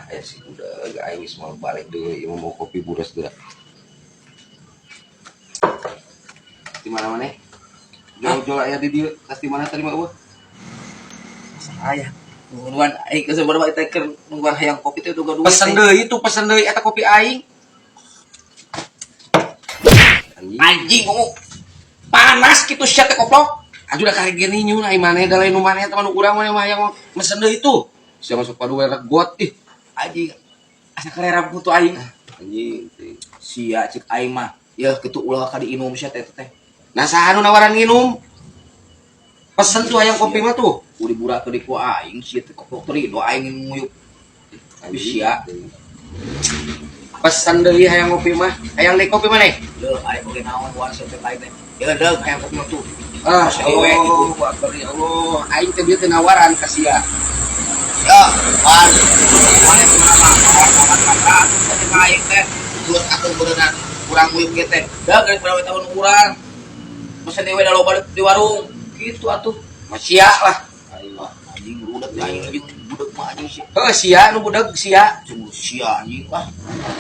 aya si udah aing geus mau balik deui mau kopi buras geura. Di mana maneh? Jual-jual aya di dieu, tas di mana tadi mah eueuh? Aya. Nuhun aing geus sabaraha teh keur nungguan hayang kopi teh udah duit. Pesen deui eta kopi aing. Anjing ngomong panas kitu sia teh koplok. Aju da kare gini nyun ai maneh da lain nu maneh teh nu urang mah hayang mesen deui itu. Sia masuk padu regot ih. Anjing asa karera putu aing. Anjing. Sia cik aing mah. Ya kitu ulah ka diinum sia teh teh. Nah saha nu nawaran nginum? Pesen tuh hayang kopi mah tuh. Udah burak tadi ku aing sia teh koplok teh do aing nguyuk. Sia. Pesan deui hayang kopi mah. Hayang deui kopi maneh? Deuh aing oge naon buat sia teh lain teh. Ya deug hayang kopi mah tuh. Ah, ewe gitu. Allah, aing teh bieu teh nawaran ka sia. Ya, pan. Mana teh mah makan teh aing teh. Terus atuh beuneunan urang nguyuk ge teh. Da geus baraha tahun urang. Mesen dewe da loba di warung. Gitu atuh. Masia lah. Aing mah anjing budak aing anjing budak mah anjing sia. Heuh sia nu budag sia. Sungguh sia anjing ah.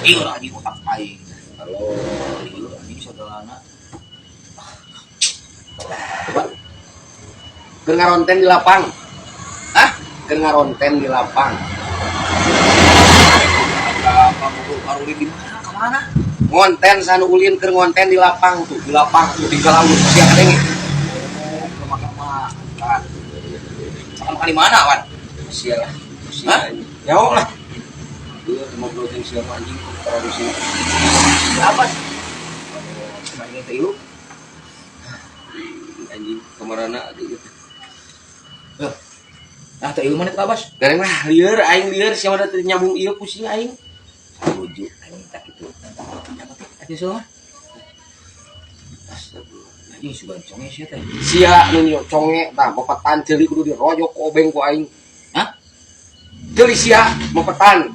Ieu anjing otak aing. Halo, Ieu anjing sagalana. keur ngaronten di lapang. Hah? Keur ngaronten di lapang. Apa kudu karuli di mana? Ka mana? Ngonten sanu ulin keur ngonten di lapang tuh, di lapang tuh di galamun sia kadenge. Makan mah. Makan di mana, Wan? Sia lah. Hah? Nyaho lah. Ieu ngobrol jeung sia anjing produksi. Apa? Ini teh ieu. Anjing kamarana gitu. Nah, teh ieu mana teh Bas? Gareng mah lieur aing lieur sia mah teh nyambung ieu pusing aing. Saruju anjing tak kitu. Atuh soal. Astagfirullah. Anjing sugan conge sia teh. Sia nu nyo conge tah mepetan ceuli kudu diroyok ku obeng ku aing. Hah? Ceuli sia mepetan.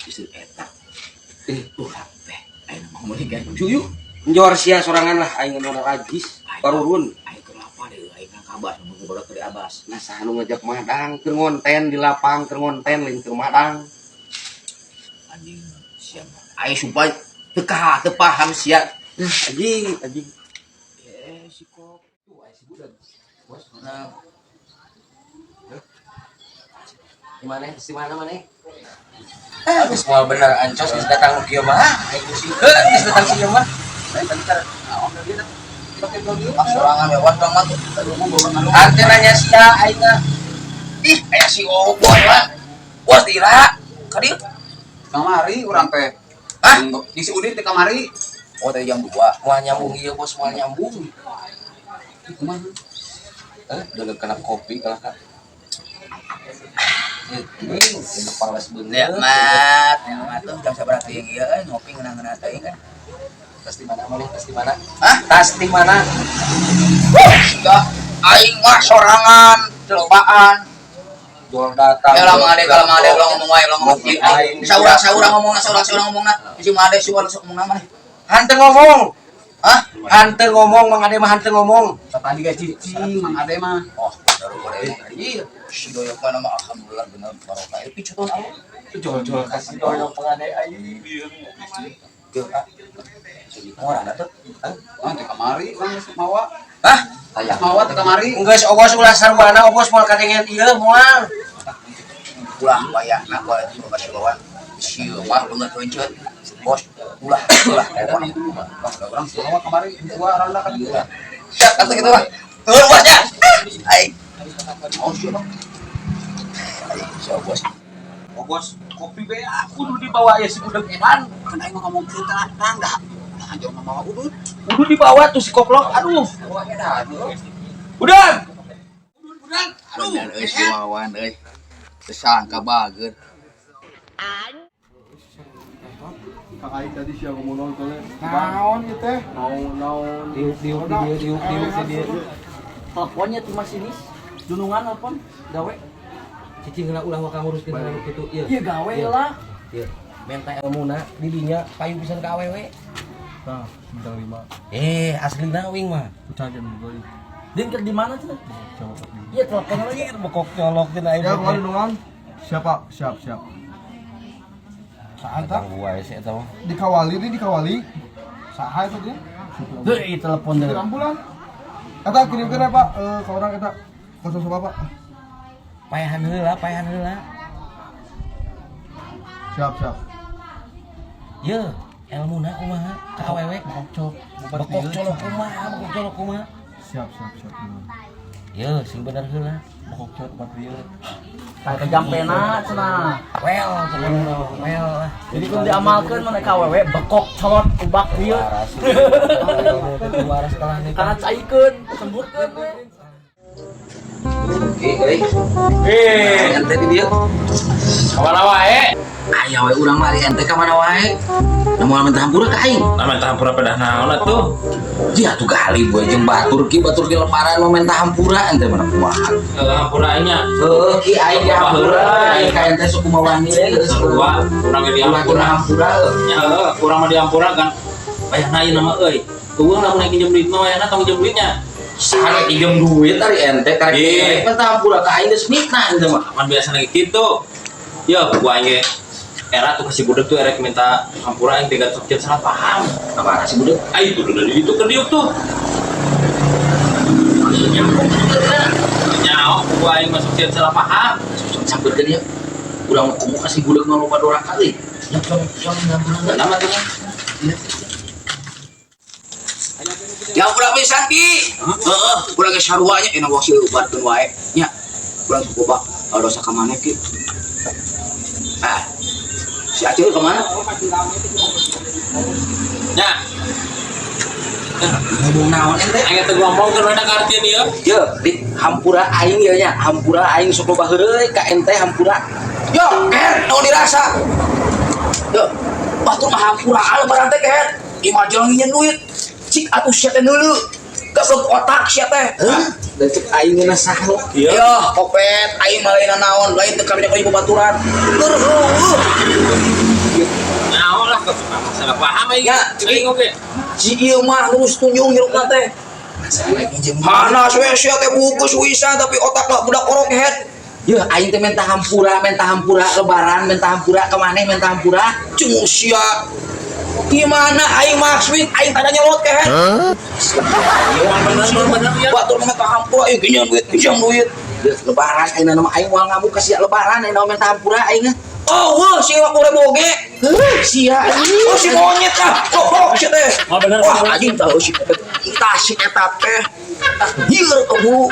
Isu eta. Ulah teh. Aing mah meuli kan. Juyu. Njor sia sorangan lah aing nu rajis parurun. Aing keur lapar deui aing ka Abas nu bodak dari Abas. Nah saha nu ngajak madang keur ngonten di lapang keur ngonten lain keur madang. Anjing sia mah. Aing sumpah teu paham sia. Anjing. Si kok. Tuh aing si budak. Bos mana? Di mana maneh? Geus moal bener ancos geus datang nu kieu mah. Aing pusing. Geus datang si ieu mah. Bentar. Naon deui teh? Pakai video. Sorangan lewat bang mah. Ante nanya sia aing teh. Ih, aya si Oboy mah. Bos dira. Ka dieu. Kamari urang teh. Hah? Di si Udin teh kamari. Oh, tadi jam 2. Moal nyambung ieu bos moal nyambung. Kumaha? Deuleuh kena kopi kalah ka. Ini palas bener. Ya mat tuh jam sabaraha teh ieu ngopi ngeunah-ngeunah teh kan. Tas di mana maneh? Tas di mana? Hah? Tas di mana? Sia aing mah sorangan, lobaan. Jual data. Ya lah made kalau made ulang ngomong wae ulang ngomong. Saurang ngomongna. Si made si ulah sok ngomongna mah. Hanteu ngomong. Hah? Hanteu ngomong, Mang Ade mah hanteu ngomong. Tadi gaji cicing Mang Ade mah. Oh, baru boleh. Iya. Si doyok kana mah alhamdulillah bener barokah. Tapi contoh apa? Jual-jual kasih doyong Mang Ade aing. Tuh, orang ada tuh. Ah, teh kamari urang geus mawa. Hah? Aya. Mawa teh kamari. Enggeus ogos ulah sarwana, ogos moal kadengen ieu moal. Ulah bayana gua itu kasih bawa. Si mah bener keunceut. Bos, ulah. Urang sih mawa kamari dua randa kan dieu. Siap kata gitu mah. Turun bosnya. Aing. Oh, siapa? Aing, siapa bos? Ogos kopi be kudu dibawa ya si budak edan. Kan aing mah ngomong cerita tangga. Nah, anjir mah mawa udut. Kudu dibawa tuh si koplok. Aduh. Udah. Aduh, bener euy si Wawan euy. Sesangka bageut. Kakak tadi siapa ngomong tole? Naon ieu teh? Naon. Dia. Teleponnya tuh masinis dunungan telepon gawe Cicing ulah wakang nguruskeun hal kitu ieu. iya gawe lah Ieu. Menta ilmuna di dinya payu pisan ka awewe. Nah, bintang 5. Aslina wing mah. Cagen gue. din keur di mana tuh Coba tadi. iya telepon lagi Bekok nyolok tina aing. Ya, kemarin doang. Siapa? Siap. Saha eta? Gua sih eta mah. Dikawali. Saha eta dia? Heuh, telepon Di deui. ambulan. Eta kirimkeun ya, Pak, ke orang eta. Kosong Pak. Payahan heula. Siap. Ye, ilmuna kumaha? Ka awewe. Bokcok. Bekok colok kumaha? Siap. Ye, sing bener heula. Bokcok tempat dia. Kayak kejampena cenah. Well, pokoknya well lah. Jadi kun diamalkeun mun ka awewe bekok colot ubak dieu. Waras telah nih. Kana caikeun, sembutkeun we. Ente di dia. Kawana wae. Aya we urang mah ente ka mana wae. Namun minta hampura ka aing. Lamun tahampura pedah naon atuh? Dia tuh kali boy jeung batur ki lebaran mau minta hampura ente mana kumaha. Hampura nya. Heuh ki aing di hampura, aing ka ente suku mawani geus Sarua, urang ge diampura. hampura. Nya heuh, urang mah diampura kan. Payahna ieu nama euy. Tueuh lamun naik pinjem duit mah wayahna tong pinjem duitnya. Saha pinjem duit ari ente ka Iya. minta hampura ka aing geus mitna ente mah. Kan biasa lagi gitu. Ya, gua aing era tuh kasih budak tuh erek minta hampura yang tiga subjek salah paham. Apa sih budak? Ai itu dari itu ke diuk tuh. Nyawa gua aing masuk subjek salah paham. Sampeurkeun ya. Urang kumu kasih budak mah loba dora kali. Yang Nama tuh. yang udah pisan ki. Heeh, udah ge saruanya ena wong sieu ubatkeun wae nya. Ulah coba dosa ka maneh ki. Ah. Si Acil kemana? Nya. Ngomong naon ente? Aing teh ngomong ke mana kartieun ieu? Yo, di hampura aing ya nya. Hampura aing sok loba heureuy ka ente hampura. Yo, ker, naon dirasa? Yo, batu mah hampura lebaran teh ker. Imah jeung nginyen duit. Cik atuh sia teh neuleuh. Gablok otak sia teh. Heuh? Dan cek aing geuna saha? Iya. Yo, kopet aing mah lain naon, lain teu ka ibu baturan. Nyawa lah salah paham aing. Ya, Aing oge. Si ieu mah terus tunjung hirupna teh. Panas we sia teh bungkus wisan tapi otakna budak oroket. Ya aing teh minta hampura lebaran, minta hampura ke maneh, minta hampura. Cung sia. Gimana aing maksud aing tanya nyolot ke? Bener ya. Batur minta hampura ieu pinjam duit. Lebaran aing nama aing moal ngamuk ka sia lebaran aing minta hampura aing. Oh, wah, si aku boge. Sia. Oh, si monyet ah. Oh, si teh. Oh, bener. Wah, anjing tahu si teh. Entah si eta teh. Hieur ke bulu.